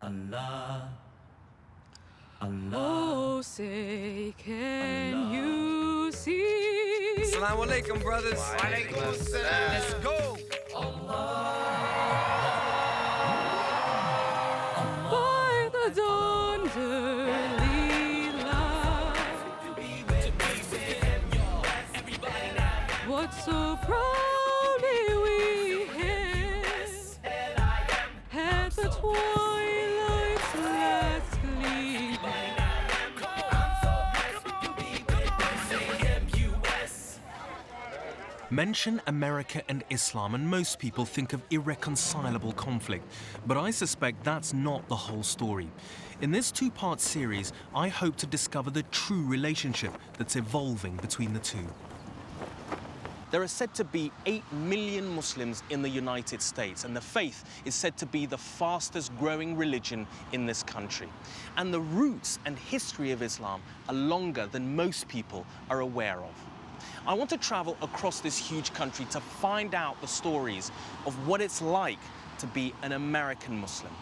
Allah, Allah. Oh, say, can you see? Assalamu alaikum, brothers. Wa alaikum assalam. Let's go. By the dawn's early light, what so proudly we hailed at the twilight's last gleam. Mention America and Islam and most people think of irreconcilable conflict, but I suspect that's not the whole story. In this two-part series, I hope to discover the true relationship that's evolving between the two. There are said to be 8 million Muslims in the United States, and the faith is said to be the fastest growing religion in this country. And the roots and history of Islam are longer than most people are aware of. I want to travel across this huge country to find out the stories of what it's like to be an American Muslim.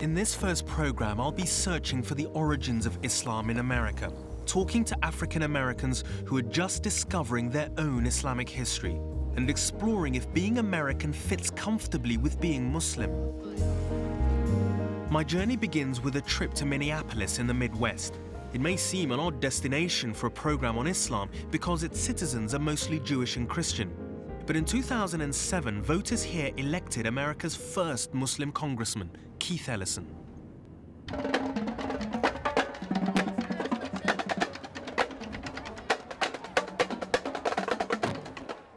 In this first program, I'll be searching for the origins of Islam in America, talking to African Americans who are just discovering their own Islamic history and exploring if being American fits comfortably with being Muslim. My journey begins with a trip to Minneapolis in the Midwest. It may seem an odd destination for a program on Islam because its citizens are mostly Jewish and Christian. But in 2007, voters here elected America's first Muslim congressman, Keith Ellison.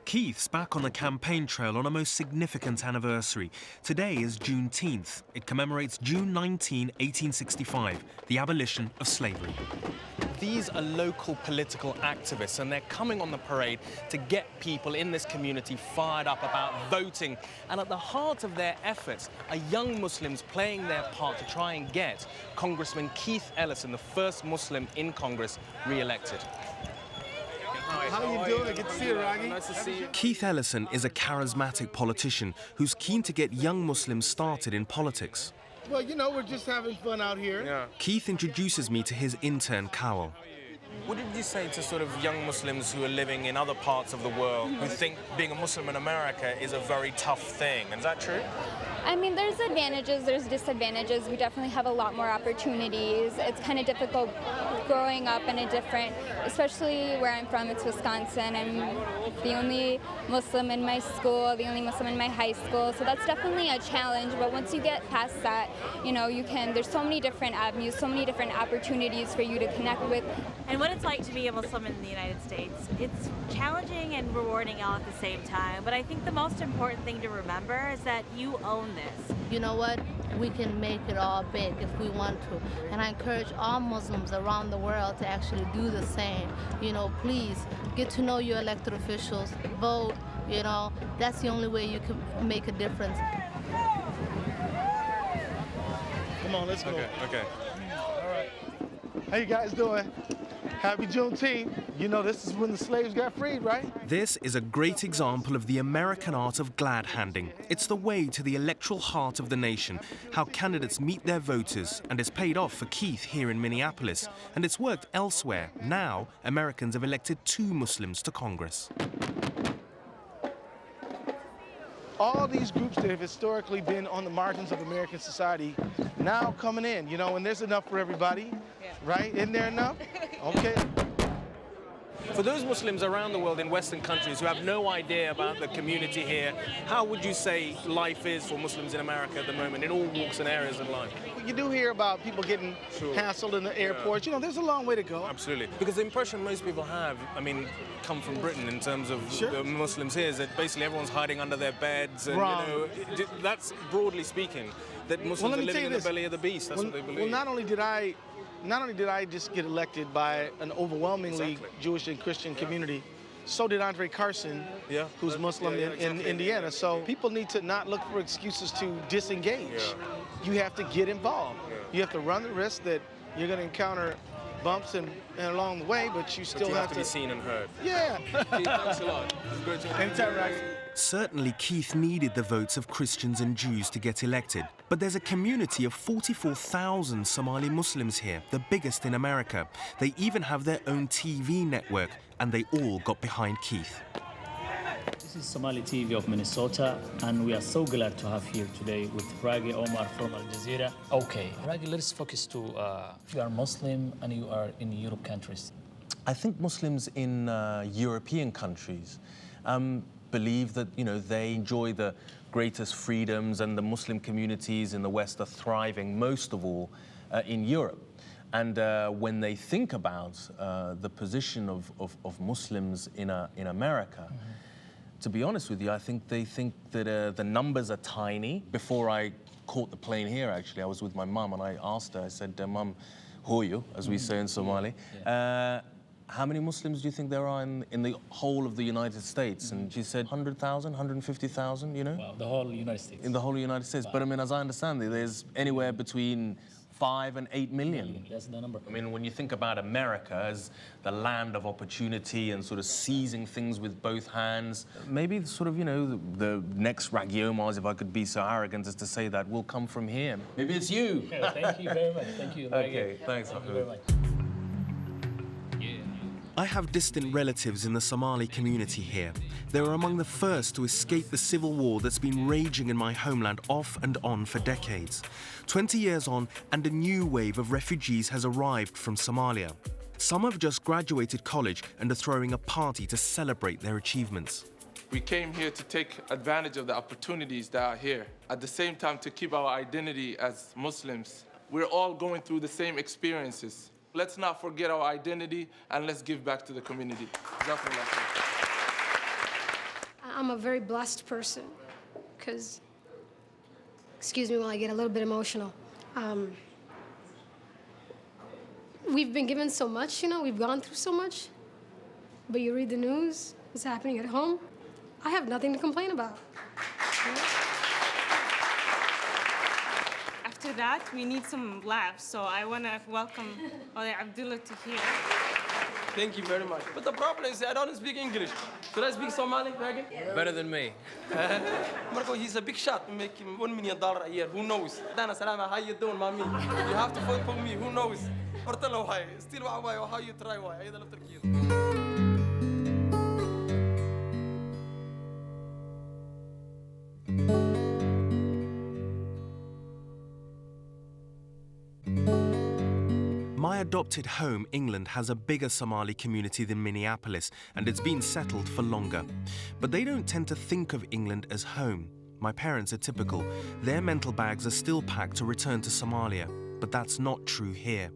Keith's back on the campaign trail on a most significant anniversary. Today is Juneteenth. It commemorates June 19, 1865, the abolition of slavery. These are local political activists, and they're coming on the parade to get people in this community fired up about voting. And at the heart of their efforts are young Muslims playing their part to try and get Congressman Keith Ellison, the first Muslim in Congress, re-elected. How you doing? Good to see you, Rageh. Nice to see you. Keith Ellison is a charismatic politician who's keen to get young Muslims started in politics. Well, you know, we're just having fun out here. Yeah. Keith introduces me to his intern, Cowell. What did you say to sort of young Muslims who are living in other parts of the world who think being a Muslim in America is a very tough thing? Is that true? I mean, there's advantages, there's disadvantages. We definitely have a lot more opportunities. It's kind of difficult growing up in a different, especially where I'm from, it's Wisconsin. I'm the only Muslim in my school, the only Muslim in my high school. So that's definitely a challenge. But once you get past that, you know, there's so many different avenues, so many different opportunities for you to connect with. And what it's like to be a Muslim in the United States. It's challenging and rewarding all at the same time. But I think the most important thing to remember is that you own this. You know what? We can make it all big if we want to. And I encourage all Muslims around the world to actually do the same. You know, please get to know your elected officials, vote, you know. That's the only way you can make a difference. Come on, let's go. Okay. All right. How you guys doing? Happy Juneteenth. You know, this is when the slaves got freed, right? This is a great example of the American art of glad handing. It's the way to the electoral heart of the nation, how candidates meet their voters, and it's paid off for Keith here in Minneapolis, and it's worked elsewhere. Now, Americans have elected 2 Muslims to Congress. All these groups that have historically been on the margins of American society now coming in, you know, and there's enough for everybody, right? Isn't there enough? Okay. For those Muslims around the world in Western countries who have no idea about the community here, how would you say life is for Muslims in America at the moment, in all walks and areas of life? You do hear about people getting hassled in the airports. You know, there's a long way to go. Absolutely. Because the impression most people have, I mean, come from Britain in terms of the Muslims here, is that basically everyone's hiding under their beds. And, Wrong. you know, that's broadly speaking, that Muslims are living in the belly of the beast. That's what they believe. Well, not only did I just get elected by an overwhelmingly Jewish and Christian community, so did Andre Carson, who's Muslim in Indiana. So people need to not look for excuses to disengage. You have to get involved. You have to run the risk that you're going to encounter bumps and along the way, but you still have to be seen and heard. Yeah. Thanks a lot. It was great to Anytime, Rageh. Certainly, Keith needed the votes of Christians and Jews to get elected, but there's a community of 44,000 Somali Muslims here, the biggest in America. They even have their own TV network, and they all got behind Keith. This is Somali TV of Minnesota, and we are so glad to have here today with Rageh Omaar from Jazeera. Okay, Rageh, let's focus to you are Muslim and you are in Europe countries. I think Muslims in European countries believe that, you know, they enjoy the greatest freedoms, and the Muslim communities in the West are thriving most of all in Europe. And when they think about the position of Muslims in America, to be honest with you, I think they think that the numbers are tiny. Before I caught the plane here, actually, I was with my mum, and I asked her, I said, Mum, hoyu, as we say in Somali. How many Muslims do you think there are in the whole of the United States? And she said 100,000, 150,000, you know? Wow, the whole United States. In the whole United States. Wow. But I mean, as I understand it, there's anywhere between 5 and 8 million. That's the number. I mean, when you think about America as the land of opportunity and sort of seizing things with both hands, maybe sort of, you know, the next Rageh Omaars, if I could be so arrogant as to say that, will come from here. Maybe it's you. Yeah, thank you very much. Thank you. Okay, thanks. Thank you very much. I have distant relatives in the Somali community here. They were among the first to escape the civil war that's been raging in my homeland off and on for decades. 20 years on, and a new wave of refugees has arrived from Somalia. Some have just graduated college and are throwing a party to celebrate their achievements. We came here to take advantage of the opportunities that are here. At the same time, to keep our identity as Muslims. We're all going through the same experiences. Let's not forget our identity, and let's give back to the community. I'm a very blessed person, because, excuse me while I get a little bit emotional. We've been given so much, you know, we've gone through so much, but you read the news, what's happening at home, I have nothing to complain about. After that, we need some laughs, so I want to welcome Abdullah to here. Thank you very much. But the problem is I don't speak English. Should I speak Somali, Rageh? Better than me. Marco, he's a big shot, making $1 million a year. Who knows? Dana Salama, how you doing, mommy? You have to vote for me. Who knows? Still, how you try? My adopted home, England, has a bigger Somali community than Minneapolis, and it's been settled for longer. But they don't tend to think of England as home. My parents are typical. Their mental bags are still packed to return to Somalia. But that's not true here.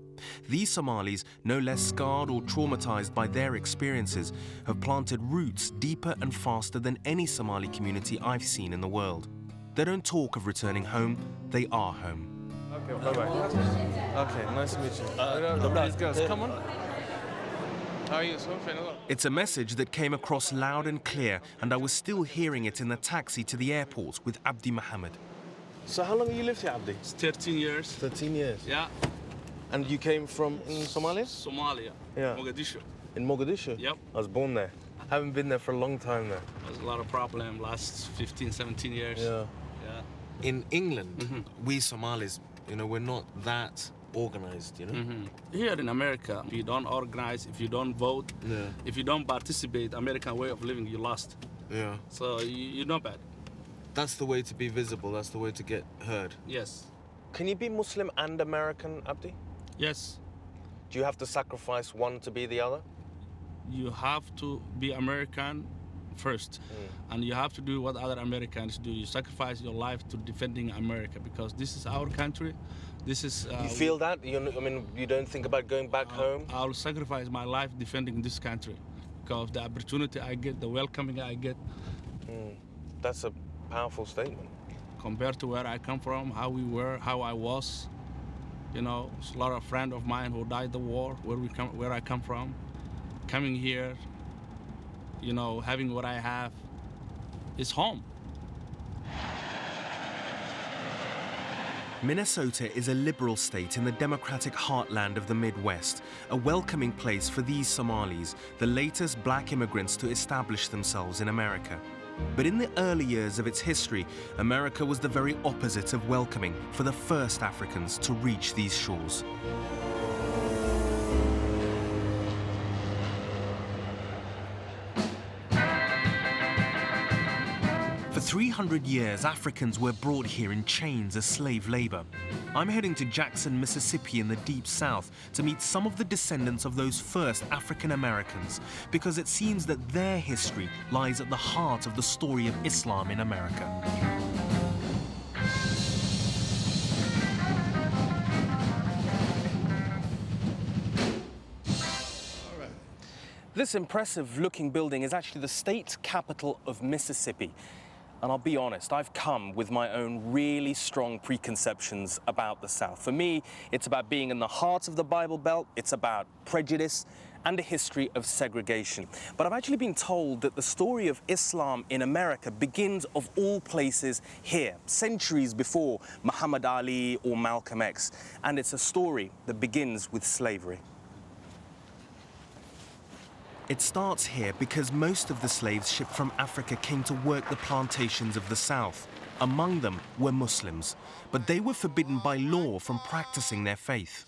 These Somalis, no less scarred or traumatized by their experiences, have planted roots deeper and faster than any Somali community I've seen in the world. They don't talk of returning home, they are home. Okay, bye-bye. Okay, nice to meet you. These girls, come on. How are you? It's a message that came across loud and clear, and I was still hearing it in the taxi to the airport with Abdi Mohammed. So how long have you lived here, Abdi? It's 13 years. 13 years? Yeah. And you came from Somalia? Somalia. Yeah. Mogadishu. In Mogadishu? Yep. I was born there. Haven't been there for a long time there. There's a lot of problem last 15, 17 years. Yeah. Yeah. In England, we Somalis, you know, we're not that organized, you know? Here in America, if you don't organize, if you don't vote, if you don't participate, American way of living, you lost. Yeah. So you're not bad. That's the way to be visible, that's the way to get heard. Yes. Can you be Muslim and American, Abdi? Yes. Do you have to sacrifice one to be the other? You have to be American first, and you have to do what other Americans do. You sacrifice your life to defending America, because this is our country. This is. You feel that? I mean, you don't think about going back home? I'll sacrifice my life defending this country, because the opportunity I get, the welcoming I get. That's a powerful statement. Compared to where I come from, how we were, how I was. You know, there's a lot of friends of mine who died the war, where I come from. Coming here, you know, having what I have is home. Minnesota is a liberal state in the democratic heartland of the Midwest, a welcoming place for these Somalis, the latest black immigrants to establish themselves in America. But in the early years of its history, America was the very opposite of welcoming for the first Africans to reach these shores. For 300 years, Africans were brought here in chains as slave labor. I'm heading to Jackson, Mississippi in the Deep South to meet some of the descendants of those first African Americans, because it seems that their history lies at the heart of the story of Islam in America. This impressive-looking building is actually the state capital of Mississippi. And I'll be honest, I've come with my own really strong preconceptions about the South. For me, it's about being in the heart of the Bible Belt, it's about prejudice and a history of segregation. But I've actually been told that the story of Islam in America begins, of all places, here, centuries before Muhammad Ali or Malcolm X. And it's a story that begins with slavery. It starts here because most of the slaves shipped from Africa came to work the plantations of the South. Among them were Muslims, but they were forbidden by law from practicing their faith.